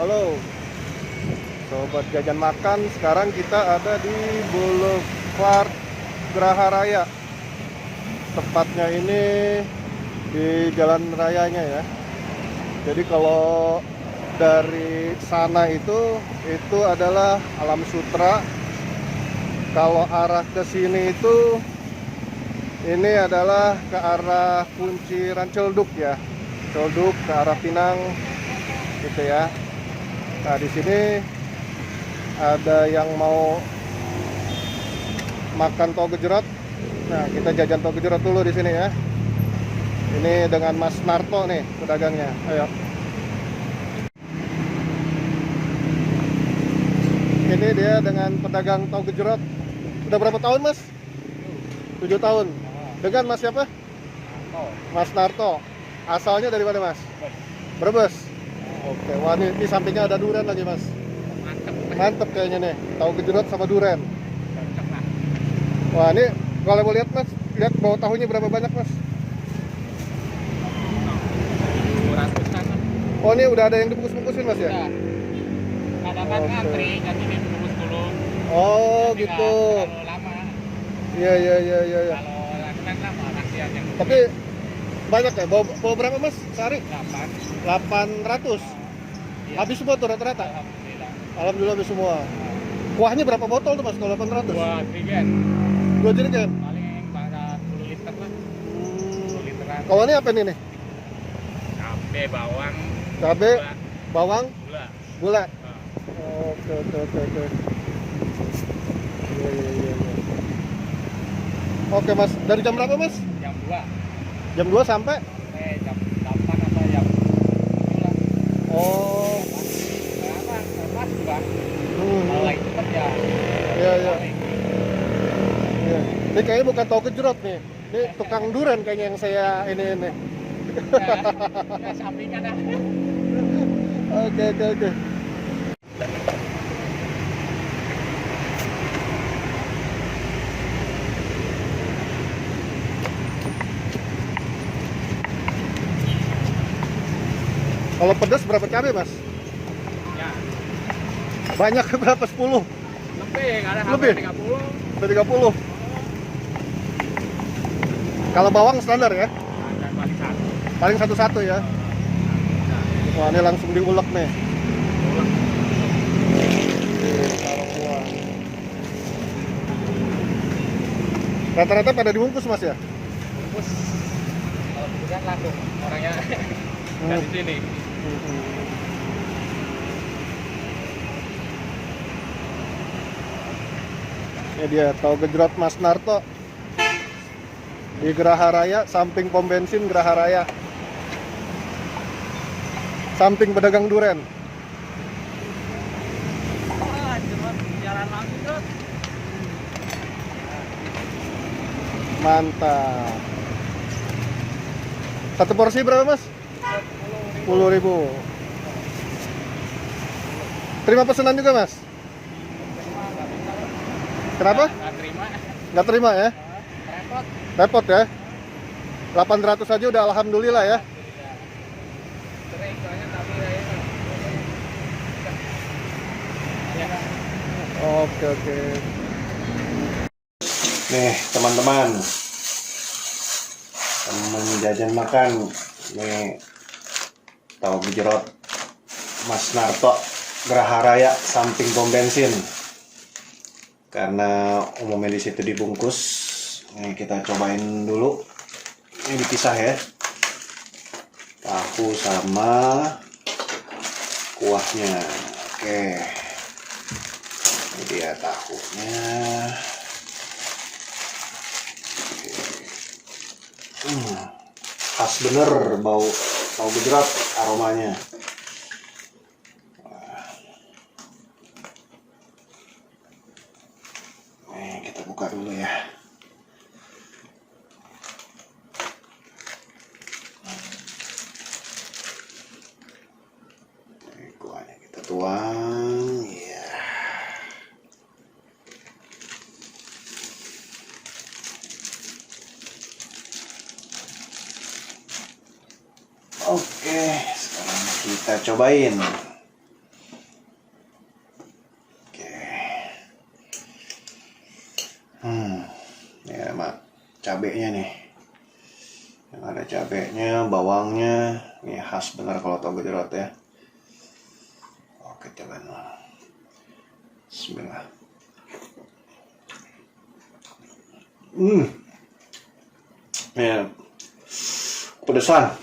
Halo, sobat jajan makan. Sekarang kita ada di Boulevard Geraha Raya. Tepatnya ini di jalan rayanya ya. Jadi kalau dari sana itu adalah Alam Sutra. Kalau arah ke sini itu ini adalah ke arah Kunciran Celduk ya. Celduk ke arah Pinang gitu ya. Nah, di sini ada yang mau makan tahu gejrot. Nah, kita jajan tahu gejrot dulu di sini ya. Ini dengan Mas Narto nih pedagangnya. Ayo. Ini dia dengan pedagang tahu gejrot. Udah berapa tahun, Mas? 7 tahun. Dengan Mas siapa? Mas Narto. Asalnya dari mana, Mas? Brebes. Oke, wah ini sampingnya ada durian lagi, Mas. Mantep kayaknya nih, tahu gejrot sama durian. Wah, ini kalau mau lihat, Mas, lihat bawa tahunya berapa banyak, Mas? 200-an. Oh, ini udah ada yang dibungkus-bungkusin, Mas ya? Kadang-kadang ngantri, jadi dibungkus dulu. Oh, Tapi gitu. nggak terlalu lama. Iya. Kalau kan lama rakyat yang Tapi banyak ya? Bawa berapa, Mas, sehari? 8. 800. Iya. Habis semua tuh rata-rata? Alhamdulillah. Alhamdulillah habis semua. Kuahnya berapa botol tuh, Mas, kalau 800? 2 jerigen. 2 jerigen? Paling 40 liter lah. 10 literan. Kalau ini apa nih? Cabai, bawang, Cabe, gula. bawang, Gula. gula. Nah, Oke. Iya. Oke, Mas. Dari jam berapa, Mas? jam 2 Jam 2 sampai? jam 8 atau jam 7 lah. Oh. Berapa? Pas juga. Hmm. Kalau lagi cepet ya. Iya. paling. Iya. Ini kayaknya bukan tahu gejrot nih. Ini tukang durian kayaknya yang saya ini. Ya, sampingan dah. Oke. Kalau pedas berapa cabai, Mas? Ya, Banyak berapa? 10? lebih, kadang Lebih? sampai 30. Sampai 30? Kalau bawang standar ya? Ada paling satu. Paling satu-satu ya? Wah, ini langsung diulek nih. Kalau kuah. Rata-rata pada dibungkus, Mas ya? Bungkus. Kalau bungkusan langsung orangnya dari sini. Ini dia tahu gejrot Mas Narto di Geraha Raya, samping pom bensin Geraha Raya, samping pedagang duren. Jalan langsung terus. Mantap. Satu porsi berapa, Mas? 10.000. Terima pesanan juga, Mas? Kenapa? Nggak terima. Nggak terima ya? Repot. Repot ya? 800 aja udah alhamdulillah ya. Sering soalnya tapi ya. Oke. Nih teman-teman, teman jajan makan, nih tahu gejrot Mas Narto Geraha Raya samping pom bensin. Karena umumnya di situ dibungkus, nih kita cobain dulu. Ini dipisah ya, tahu sama kuahnya. Oke, ini dia tahunya. Khas bener bau tahu gejrot aromanya. Nih kita buka dulu ya. Nih kuahnya kita tuang ya. Oke, sekarang kita cobain. cabenya nih. Yang ada cabenya, bawangnya. Ini khas bener kalau tahu gejrot ya. Oke, coba dulu. Bismillah. Ya, pedesan.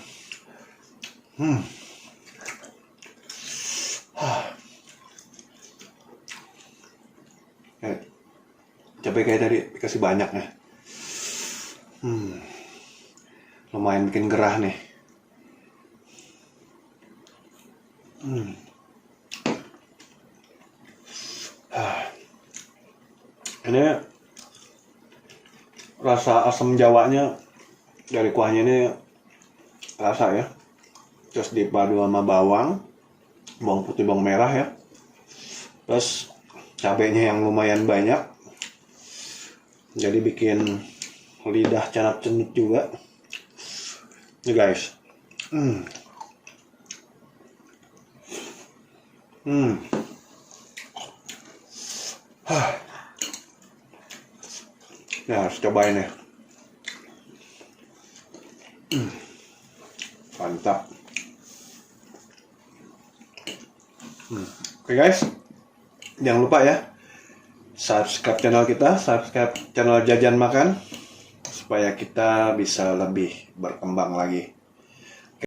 Cabai kayak tadi dikasih banyak ya. Lumayan bikin gerah nih. Ini rasa asam Jawanya dari kuahnya ini rasa ya. Terus dipadu sama bawang putih, bawang merah ya. Terus cabenya yang lumayan banyak. Jadi bikin lidah cenut-cenut juga. Nih guys. Ya harus cobain ya. Mantap. Oke guys, jangan lupa ya subscribe channel kita, subscribe channel Jajan Makan supaya kita bisa lebih berkembang lagi.